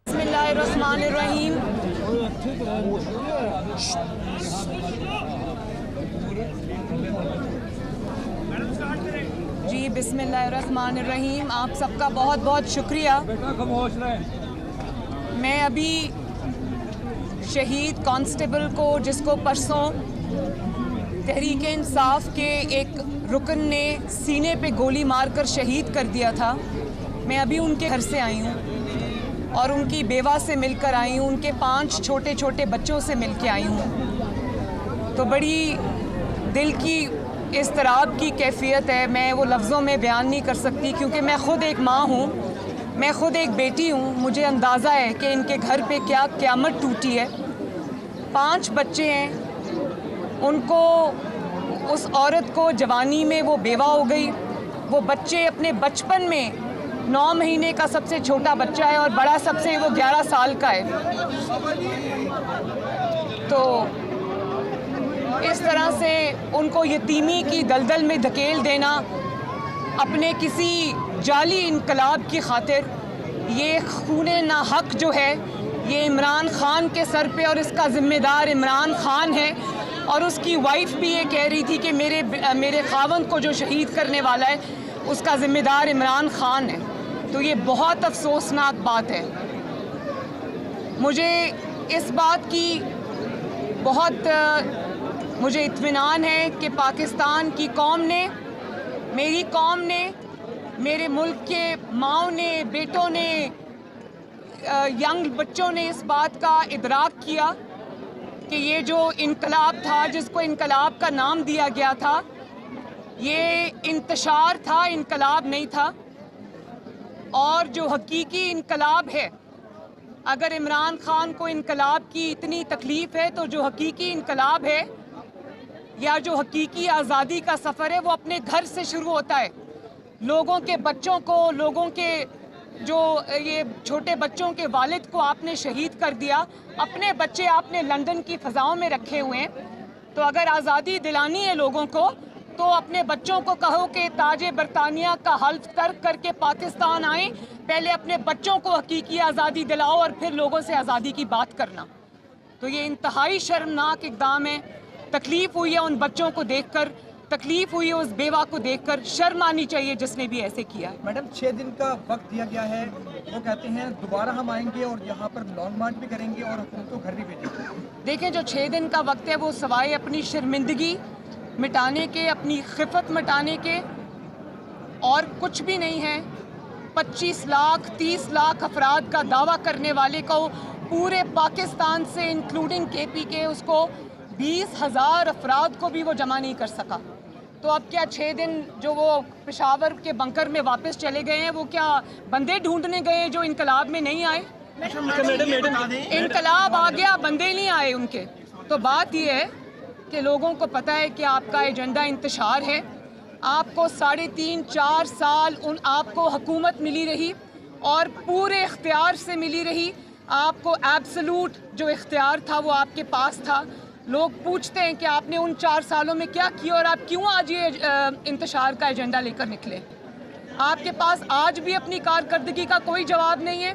बिस्मिल्लाहिर्रहमानिर्रहीम। जी बिस्मिल्लाहिर्रहमानिर्रहीम। आप सबका बहुत बहुत शुक्रिया। मैं अभी शहीद कांस्टेबल को, जिसको परसों तहरीक इंसाफ के एक रुकन ने सीने पे गोली मारकर शहीद कर दिया था, मैं अभी उनके घर से आई हूँ और उनकी बेवा से मिलकर आई हूँ, उनके 5 छोटे छोटे बच्चों से मिल के आई हूँ। तो बड़ी दिल की इज़्तिराब की कैफियत है। मैं वो लफ्ज़ों में बयान नहीं कर सकती क्योंकि मैं ख़ुद एक माँ हूँ, मैं ख़ुद एक बेटी हूँ। मुझे अंदाज़ा है कि इनके घर पे क्या क़यामत टूटी है। 5 बच्चे हैं, उनको, उस औरत को जवानी में वो बेवा हो गई। वो बच्चे अपने बचपन में 9 महीने का सबसे छोटा बच्चा है और बड़ा सबसे वो 11 साल का है। तो इस तरह से उनको यतीमी की दलदल में धकेल देना अपने किसी जाली इनकलाब की खातिर, ये खूने नाहक जो है ये इमरान खान के सर पे, और इसका ज़िम्मेदार इमरान खान है। और उसकी वाइफ भी ये कह रही थी कि मेरे खावंद को जो शहीद करने वाला है उसका ज़िम्मेदार इमरान खान है। तो ये बहुत अफसोसनाक बात है। मुझे इस बात की मुझे इत्मीनान है कि पाकिस्तान की कौम ने, मेरी कौम ने, मेरे मुल्क के माँओं ने, बेटों ने, यंग बच्चों ने इस बात का इदराक किया कि ये जो इनकलाब था, जिसको इनकलाब का नाम दिया गया था, ये इंतशार था, इनकलाब नहीं था। और जो हकीकी इनकलाब है, अगर इमरान खान को इनकलाब की इतनी तकलीफ़ है तो जो हकीकी इनकलाब है या जो हकीकी आज़ादी का सफ़र है वो अपने घर से शुरू होता है। लोगों के बच्चों को, लोगों के जो ये छोटे बच्चों के वालिद को आपने शहीद कर दिया, अपने बच्चे आपने लंदन की फ़ज़ाओं में रखे हुए हैं। तो अगर आज़ादी दिलानी है लोगों को तो अपने बच्चों को कहो कि ताजे बरतानिया का हल्फ तर्क करके पाकिस्तान आए, पहले अपने बच्चों को हकीकी आज़ादी दिलाओ और फिर लोगों से आज़ादी की बात करना। तो ये इंतहाई शर्मनाक इक़दाम है। तकलीफ़ हुई है उन बच्चों को देखकर, तकलीफ़ हुई है उस बेवा को देखकर। शर्म आनी चाहिए जिसने भी ऐसे किया है। मैडम 6 दिन का वक्त दिया गया है, वो कहते हैं दोबारा हम आएंगे और यहाँ पर लॉन्ग मार्च भी करेंगे और हुकूमत को घर भी भेजेंगे। देखें, जो 6 दिन का वक्त है वो सवाए अपनी शर्मिंदगी मिटाने के, अपनी खिफत मिटाने के और कुछ भी नहीं है। 25 लाख 30 लाख अफराद का दावा करने वाले को पूरे पाकिस्तान से इंक्लूडिंग KP के उसको 20,000 अफराद को भी वो जमा नहीं कर सका। तो अब क्या 6 दिन जो वो पेशावर के बंकर में वापस चले गए हैं, वो क्या बंदे ढूंढने गए हैं जो इनकलाब में नहीं आए? इनकलाब आ गया, बंदे नहीं आए उनके। तो बात ये है कि लोगों को पता है कि आपका एजेंडा इंतशार है। आपको 3.5-4 साल आपको हुकूमत मिली रही और पूरे इख्तियार से मिली रही। आपको एब्सोलूट जो इख्तियार था वो आपके पास था। लोग पूछते हैं कि आपने उन 4 सालों में क्या किया और आप क्यों आज ये इंतशार का एजेंडा लेकर निकले। आपके पास आज भी अपनी कारकर्दगी का कोई जवाब नहीं है।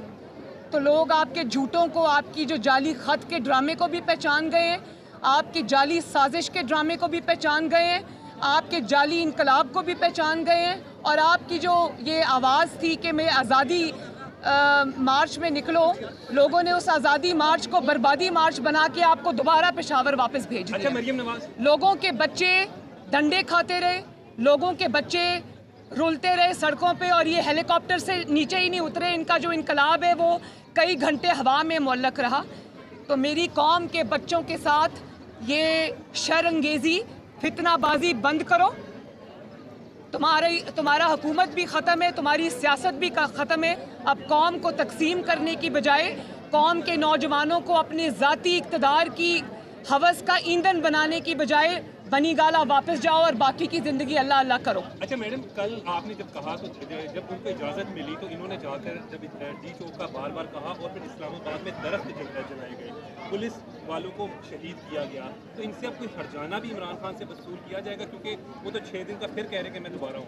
तो लोग आपके झूठों को, आपकी जो जाली ख़त के ड्रामे को भी पहचान गए हैं, आपकी जाली साजिश के ड्रामे को भी पहचान गए हैं, आपके जाली इनकलाब को भी पहचान गए हैं। और आपकी जो ये आवाज़ थी कि मैं आज़ादी मार्च में निकलो, लोगों ने उस आज़ादी मार्च को बर्बादी मार्च बना के आपको दोबारा पेशावर वापस भेज दिया। मरियम नवाज, लोगों के बच्चे डंडे खाते रहे, लोगों के बच्चे रुलते रहे सड़कों पे और ये हेलीकॉप्टर से नीचे ही नहीं उतरे। इनका जो इनकलाब है वो कई घंटे हवा में मुअल्लक रहा। तो मेरी कौम के बच्चों के साथ ये शर्अंगेज़ी, फितनाबाजी बंद करो। तुम्हारा हुकूमत भी ख़त्म है, तुम्हारी सियासत भी ख़त्म है। अब कौम को तकसीम करने की बजाय कौम के नौजवानों को अपने ज़ाती इक़्तिदार की हवस का ईंधन बनाने की बजाय बनी गाला वापस जाओ और बाकी की ज़िंदगी अल्लाह अल्लाह करो। अच्छा मैडम, कल आपने जब कहा तो जब उनको इजाज़त मिली तो इन्होंने जाकर जब डी चौक का बार बार कहा और फिर इस्लामाबाद में दरख्त जलाए गए, पुलिस वालों को शहीद किया गया, तो इनसे अब कोई हर्जाना भी इमरान खान से वसूल किया जाएगा? क्योंकि वो तो 6 दिन का फिर कह रहे हैं कि मैं दोबारा हूँ।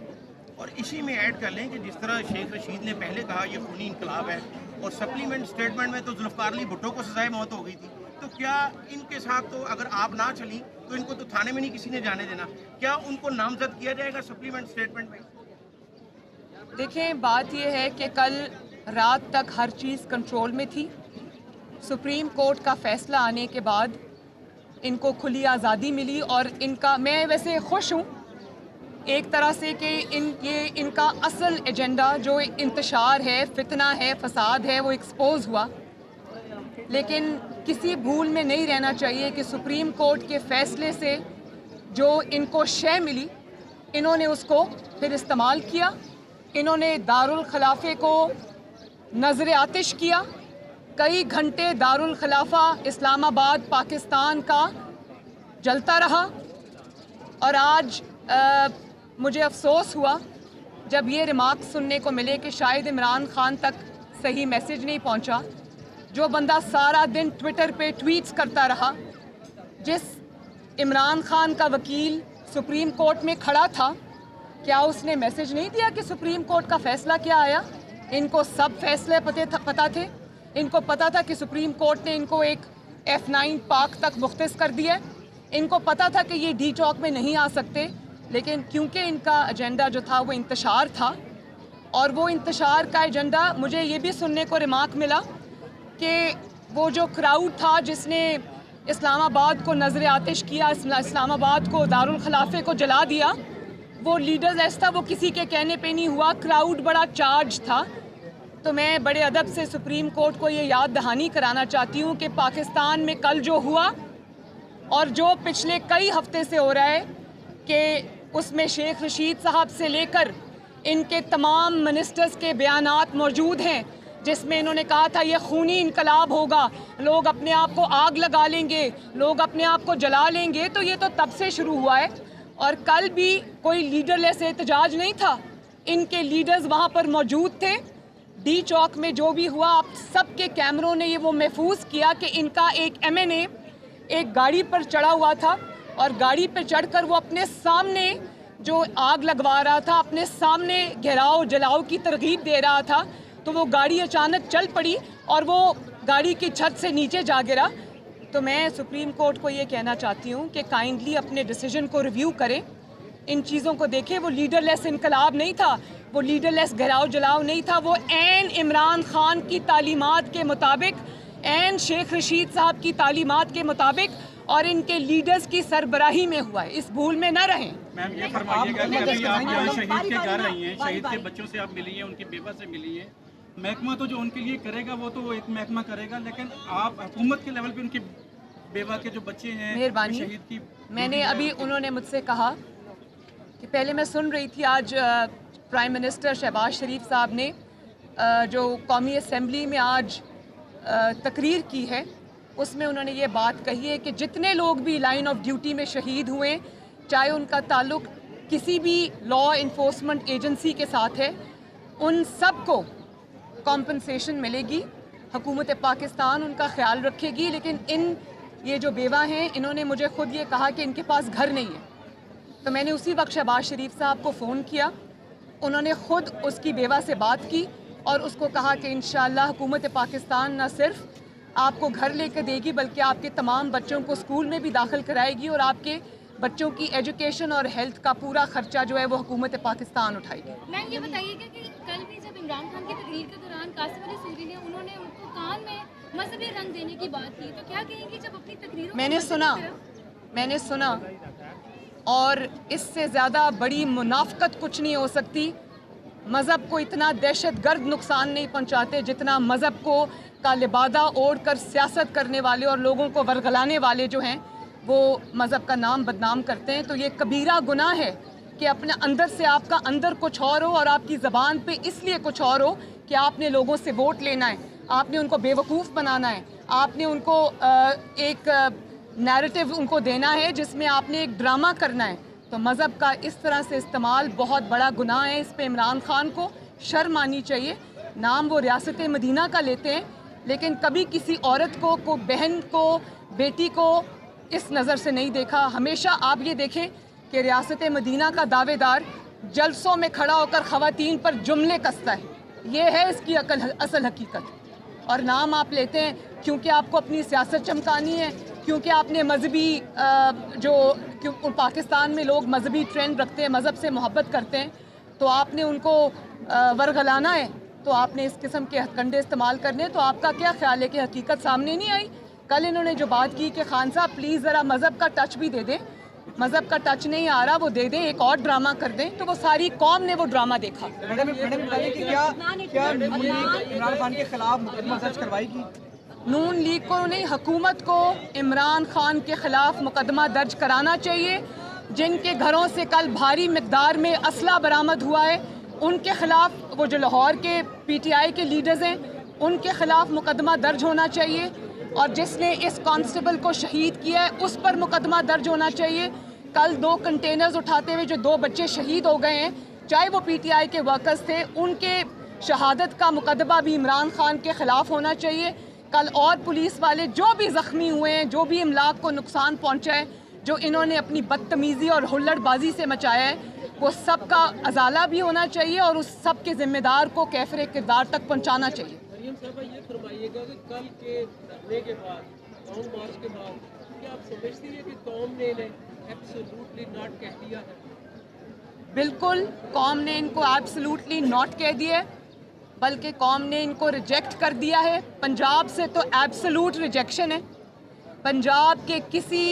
और इसी में ऐड कर लें कि जिस तरह शेख रशीद ने पहले कहा ये खूनी इनकलाब है और सप्लीमेंट स्टेटमेंट में तो जुल्फकार अली भुट्टो को सजाए मौत हो गई थी। तो क्या इनके साथ तो अगर आप ना चली तो इनको तो थाने में नहीं किसी ने जाने देना, क्या उनको नामजद किया जाएगा सप्लीमेंट स्टेटमेंट में? देखें, बात यह है कि कल रात तक हर चीज़ कंट्रोल में थी। सुप्रीम कोर्ट का फैसला आने के बाद इनको खुली आज़ादी मिली और इनका, मैं वैसे खुश हूँ एक तरह से कि ये इनका असल एजेंडा जो इंतशार है, फितना है, फसाद है, वो एक्सपोज हुआ। लेकिन किसी भूल में नहीं रहना चाहिए कि सुप्रीम कोर्ट के फैसले से जो इनको शय मिली, इन्होंने उसको फिर इस्तेमाल किया। इन्होंने दारुल खिलाफे को नज़र आतिश किया। कई घंटे दारुल खिलाफा इस्लामाबाद पाकिस्तान का जलता रहा और आज मुझे अफसोस हुआ जब ये रिमार्क सुनने को मिले कि शायद इमरान खान तक सही मैसेज नहीं पहुंचा। जो बंदा सारा दिन ट्विटर पे ट्वीट्स करता रहा, जिस इमरान खान का वकील सुप्रीम कोर्ट में खड़ा था, क्या उसने मैसेज नहीं दिया कि सुप्रीम कोर्ट का फैसला क्या आया? इनको सब फैसले पता थे। इनको पता था कि सुप्रीम कोर्ट ने इनको एक F9 पार्क तक मुख्तस कर दिया। इनको पता था कि ये डी चौक में नहीं आ सकते, लेकिन क्योंकि इनका एजेंडा जो था वो इंतशार था, और वो इंतशार का एजेंडा, मुझे ये भी सुनने को रिमार्क मिला कि वो जो क्राउड था जिसने इस्लामाबाद को नज़र आतिश किया, इस्लामाबाद को दारुल खिलाफे को जला दिया, वो लीडर लेस था, वो किसी के कहने पे नहीं हुआ। क्राउड बड़ा चार्ज था। तो मैं बड़े अदब से सुप्रीम कोर्ट को ये याद दहानी कराना चाहती हूँ कि पाकिस्तान में कल जो हुआ और जो पिछले कई हफ्ते से हो रहा है कि उसमें शेख रशीद साहब से लेकर इनके तमाम मिनिस्टर्स के बयानात मौजूद हैं, जिसमें इन्होंने कहा था ये खूनी इनकलाब होगा, लोग अपने आप को आग लगा लेंगे, लोग अपने आप को जला लेंगे। तो ये तो तब से शुरू हुआ है और कल भी कोई लीडरलेस एहतजाज नहीं था। इनके लीडर्स वहाँ पर मौजूद थे। डी चौक में जो भी हुआ, आप सबके कैमरों ने ये वो महफूज किया कि इनका एक MNA एक गाड़ी पर चढ़ा हुआ था और गाड़ी पर चढ़कर वो अपने सामने जो आग लगवा रहा था, अपने सामने घेराव जलाओ की तरगीब दे रहा था। तो वो गाड़ी अचानक चल पड़ी और वो गाड़ी की छत से नीचे जा गिरा। तो मैं सुप्रीम कोर्ट को ये कहना चाहती हूँ कि काइंडली अपने डिसीजन को रिव्यू करें, इन चीज़ों को देखें। वो लीडरलेस इनकलाब नहीं था, वो लीडरलेस घेराव जलाओ नहीं था, वो ऐन इमरान खान की तालीमात के मुताबिक, ऐन शेख रशीद साहब की तालीमात के मुताबिक और इनके लीडर्स की सरबराही में हुआ है। इस भूल में न रहें। मैम, ये फरमाइएगा कि अभी आप यहाँ शहीद के घर आई हैं, शहीद के बच्चों से आप मिली हैं, उनकी बेवा से मिली हैं। महकमा तो जो उनके लिए करेगा वो तो एक महकमा करेगा, लेकिन आप हुकूमत के लेवल पे उनकी बेवा के जो बच्चे हैं, मेहरबानी, शहीद की, मैंने अभी, उन्होंने मुझसे कहा कि पहले मैं सुन रही थी, आज प्राइम मिनिस्टर शहबाज शरीफ साहब ने जो कौमी असम्बली में आज तकरीर की है, उसमें उन्होंने ये बात कही है कि जितने लोग भी लाइन ऑफ ड्यूटी में शहीद हुए, चाहे उनका ताल्लुक़ किसी भी लॉ इन्फोर्समेंट एजेंसी के साथ है, उन सब को कॉम्पनसेशन मिलेगी। हुकूमत पाकिस्तान उनका ख्याल रखेगी। लेकिन ये जो बेवा हैं, इन्होंने मुझे ख़ुद ये कहा कि इनके पास घर नहीं है। तो मैंने उसी वक्त शहबाज शरीफ साहब को फ़ोन किया, उन्होंने ख़ुद उसकी बेवा से बात की और उसको कहा कि इंशाअल्लाह हुकूमत पाकिस्तान न सिर्फ आपको घर लेकर देगी, बल्कि आपके तमाम बच्चों को स्कूल में भी दाखिल कराएगी और आपके बच्चों की एजुकेशन और हेल्थ का पूरा खर्चा जो है वो हुकूमत पाकिस्तान उठाएगी। मैम, ये बताइएगा कि कल भी जब इमरान खान की तकरीर के दौरान कासिम अली सूरी ने उन्होंने उनको कान में मजहबी रंग देने की बात की, तो क्या कहेंगी जब अपनी तकरीरों मैंने सुना और इससे ज़्यादा बड़ी मुनाफकत कुछ नहीं हो सकती। मज़हब को इतना दहशतगर्द नुकसान नहीं पहुंचाते जितना मज़हब को का लिबादा ओढ़ कर सियासत करने वाले और लोगों को वरगलाने वाले जो हैं वो मज़हब का नाम बदनाम करते हैं। तो ये कबीरा गुनाह है कि अपने अंदर से आपका अंदर कुछ और हो और आपकी ज़बान पे इसलिए कुछ और हो कि आपने लोगों से वोट लेना है, आपने उनको बेवकूफ़ बनाना है, आपने उनको एक नैरेटिव उनको देना है जिसमें आपने एक ड्रामा करना है। तो मज़हब का इस तरह से इस्तेमाल बहुत बड़ा गुनाह है। इस पे इमरान खान को शर्म आनी चाहिए। नाम वो रियासत मदीना का लेते हैं, लेकिन कभी किसी औरत को बहन को, बेटी को इस नज़र से नहीं देखा। हमेशा आप ये देखें कि रियासत मदीना का दावेदार जलसों में खड़ा होकर ख़वातीन पर जुमले कसता है। ये है इसकी असल हकीकत। और नाम आप लेते हैं क्योंकि आपको अपनी सियासत चमकानी है, क्योंकि आपने मजहबी पाकिस्तान में लोग मजहबी ट्रेंड रखते हैं, मज़हब से मोहब्बत करते हैं, तो आपने उनको वरगलाना है, तो आपने इस किस्म के हथकंडे इस्तेमाल करने हैं। तो आपका क्या ख्याल है कि हकीकत सामने नहीं आई? कल इन्होंने जो बात की कि खान साहब प्लीज़ ज़रा मज़हब का टच भी दे दें, मज़हब का टच नहीं आ रहा, वो दे दें, एक और ड्रामा कर दें, तो वो सारी कौम ने वो ड्रामा देखा। मैडम बताइए कि क्या नून लीग इमरान खान के खिलाफ मुकदमा दर्ज करवाएगी? नून लीग को नहीं, हुकूमत को इमरान खान के ख़िलाफ़ मुकदमा दर्ज कराना चाहिए। जिनके घरों से कल भारी मिकदार में असला बरामद हुआ है, उनके ख़िलाफ़, वो जो लाहौर के PTI के लीडर्स हैं, उनके ख़िलाफ़ मुकदमा दर्ज होना चाहिए। और जिसने इस कांस्टेबल को शहीद किया है उस पर मुकदमा दर्ज होना चाहिए। कल 2 कंटेनर्स उठाते हुए जो 2 बच्चे शहीद हो गए हैं, चाहे वो PTI के वर्कर्स थे, उनके शहादत का मुकदमा भी इमरान खान के ख़िलाफ़ होना चाहिए। कल और पुलिस वाले जो भी ज़ख्मी हुए हैं, जो भी इमलाक को नुकसान पहुँचा है, जो इन्होंने अपनी बदतमीज़ी और हुल्लड़बाजी से मचाया है, वो सब का अजाला भी होना चाहिए और उस सब के ज़िम्मेदार को कैफरे किरदार तक पहुँचाना चाहिए। मरियम साहब, ये फरमाइएगा कि कल के धरने के बाद, लॉन्ग मार्च के बाद, क्या आप समझती हैं कि कौम ने इन्हें एब्सोल्युटली नॉट कह दिया है? बिल्कुल, कौम ने इनको एब्सोल्युटली नॉट कह दिया है, बल्कि कौम ने इनको रिजेक्ट कर दिया है। पंजाब से तो एब्सोल्यूट रिजेक्शन है। पंजाब के किसी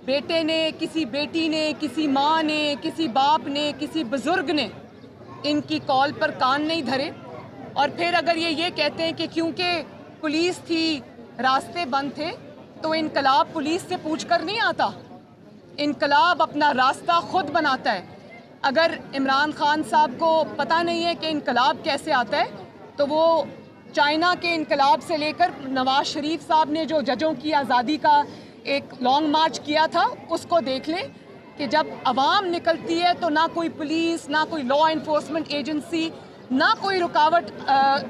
बेटे ने, किसी बेटी ने, किसी माँ ने, किसी बाप ने, किसी बुज़ुर्ग ने इनकी कॉल पर कान नहीं धरे। और फिर अगर ये कहते हैं कि क्योंकि पुलिस थी, रास्ते बंद थे, तो इनकलाब पुलिस से पूछ कर नहीं आता, इनकलाब अपना रास्ता खुद बनाता है। अगर इमरान खान साहब को पता नहीं है कि इनकलाब कैसे आता है, तो वो चाइना के इनकलाब से लेकर नवाज शरीफ साहब ने जो जजों की आज़ादी का एक लॉन्ग मार्च किया था, उसको देख लें कि जब अवाम निकलती है तो ना कोई पुलिस, ना कोई लॉ इन्फोर्समेंट एजेंसी, ना कोई रुकावट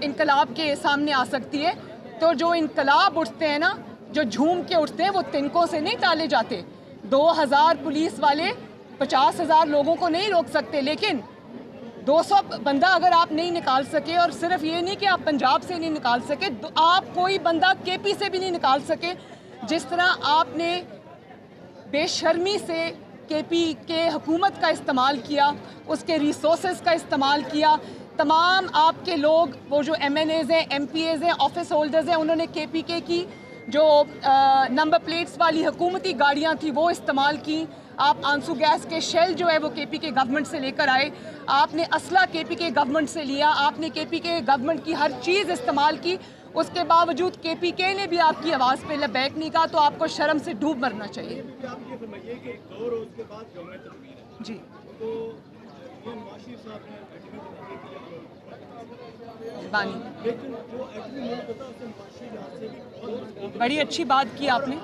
इनकलाब के सामने आ सकती है। तो जो इनकलाब उठते हैं ना, जो झूम के उठते हैं, वो तिनकों से नहीं टाले जाते। 2000 पुलिस वाले 50,000 लोगों को नहीं रोक सकते, लेकिन 200 बंदा अगर आप नहीं निकाल सके, और सिर्फ ये नहीं कि आप पंजाब से नहीं निकाल सके, आप कोई बंदा KP से भी नहीं निकाल सके। जिस तरह आपने बेशर्मी से KP के हुकूमत का इस्तेमाल किया, उसके रिसोर्सेज का इस्तेमाल किया, तमाम आपके लोग, वो जो MNAs हैं, MPAs हैं, ऑफिस होल्डर्स हैं, उन्होंने KPK की जो नंबर प्लेट्स वाली हुकूमती गाड़ियाँ थी वो इस्तेमाल की। आप आंसू गैस के शेल जो है वो KPK गवर्नमेंट से लेकर आए, आपने असला KPK गवर्नमेंट से लिया, आपने KPK गवर्नमेंट की हर चीज़ इस्तेमाल की। उसके बावजूद KPK ने भी आपकी आवाज़ पे लबैक नहीं कहा, तो आपको शर्म से डूब मरना चाहिए। जी, बानी बड़ी अच्छी बात की आपने।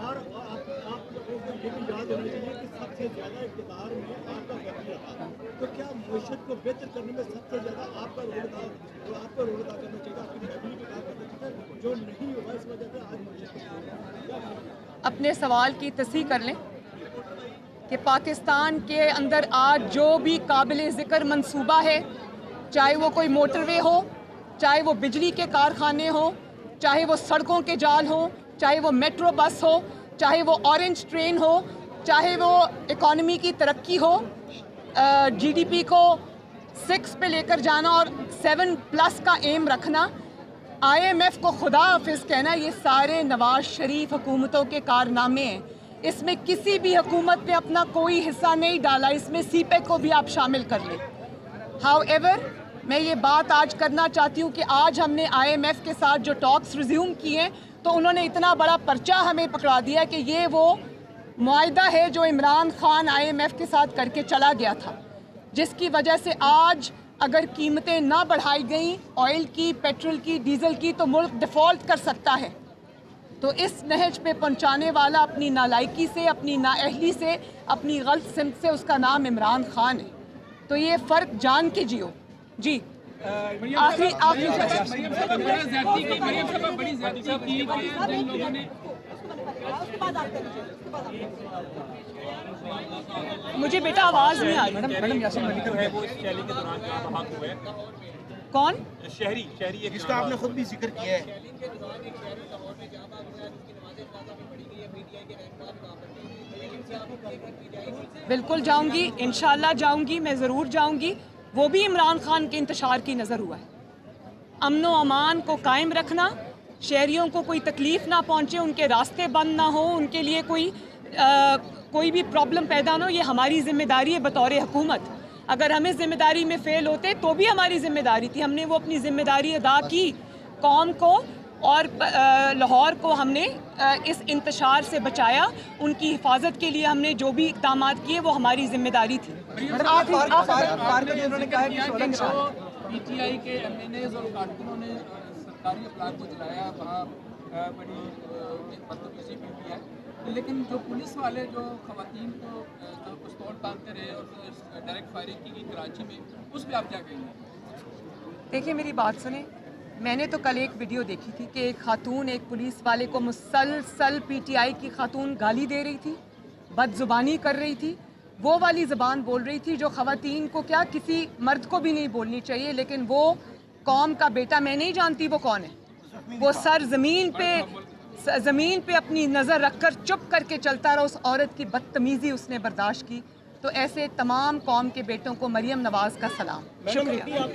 तो क्या मईशत को बेहतर करने में सबसे ज्यादा आपका रोल था, जो आपको रोल अदा करना चाहिए, आपकी फैमिली को काम करना चाहिए, जो नहीं हुआ इस वजह से आज मईशत। अपने सवाल की तस्दीक कर लें कि पाकिस्तान के अंदर आज जो भी काबिल ज़िक्र मंसूबा है, चाहे वो कोई मोटरवे हो, चाहे वो बिजली के कारखाने हो, चाहे वो सड़कों के जाल हो, चाहे वो मेट्रो बस हो, चाहे वो ऑरेंज ट्रेन हो, चाहे वो इकॉनमी की तरक्की हो, GDP को 6 पे लेकर जाना और 7+ का एम रखना, IMF को खुदा हाफिज़ कहना, ये सारे नवाज शरीफ हुकूमतों के कारनामे हैं। इसमें किसी भी हुकूमत ने अपना कोई हिस्सा नहीं डाला, इसमें CPEC को भी आप शामिल कर लें। हाउएवर, मैं ये बात आज करना चाहती हूँ कि आज हमने IMF के साथ जो टॉक्स रिज्यूम किए हैं, तो उन्होंने इतना बड़ा पर्चा हमें पकड़ा दिया कि ये वो मुआहिदा है जो इमरान खान IMF के साथ करके चला गया था, जिसकी वजह से आज अगर कीमतें ना बढ़ाई गई ऑयल की, पेट्रोल की, डीजल की, तो मुल्क डिफ़ॉल्ट कर सकता है। तो इस नहज पे पहुंचाने वाला अपनी नालायकी से, अपनी नाअहली से, अपनी गलत सिमत से, उसका नाम इमरान खान है। तो ये फ़र्क जान के जियो। जी, आखिरी मुझे बेटा आवाज़ नहीं आ रही। मैडम यासीन मलिक है वो इस रैली के दौरान जहाँ वहाँ हुए कौन? शहरी एक जिसका आपने खुद भी जिक्र किया है। बिल्कुल जाऊंगी, इंशाल्लाह जाऊंगी, मैं ज़रूर जाऊंगी। वो भी इमरान खान के इंतशार की नज़र हुआ है। अमन व अमान को कायम रखना, शहरियों को कोई तकलीफ़ ना पहुंचे, उनके रास्ते बंद ना हो, उनके लिए कोई भी प्रॉब्लम पैदा ना हो, ये हमारी जिम्मेदारी है बतौर हुकूमत। अगर हमें जिम्मेदारी में फ़ेल होते तो भी हमारी जिम्मेदारी थी, हमने वो अपनी जिम्मेदारी अदा की। कौम को और लाहौर को हमने इस इंतशार से बचाया, उनकी हिफाजत के लिए हमने जो भी इक़दाम किए वो हमारी जिम्मेदारी थी। उन्होंने कहा है कि पीटीआई के एमएनएज और कारकुनों ने सरकारी अफराद को जलाया, वहाँ बड़ी बदतमीजी भी हुई है, लेकिन जो पुलिस वाले जो खवातीन को जो पिस्तौल तानते रहे और डायरेक्ट फायरिंग की गई कराची में, उस पर आप क्या कहेंगे? देखिए मेरी बात सुने, मैंने तो कल एक वीडियो देखी थी कि एक खातून एक पुलिस वाले को मुसलसल पीटीआई की खातून गाली दे रही थी, बदजुबानी कर रही थी, वो वाली ज़बान बोल रही थी जो ख़वातीन को क्या किसी मर्द को भी नहीं बोलनी चाहिए। लेकिन वो कौम का बेटा, मैं नहीं जानती वो कौन है, वो सर ज़मीन पे अपनी नज़र रखकर चुप करके चलता रहा। उस औरत की बदतमीज़ी उसने बर्दाश्त की। तो ऐसे तमाम कौम के बेटों को मरियम नवाज़ का सलाम, शुक्रिया।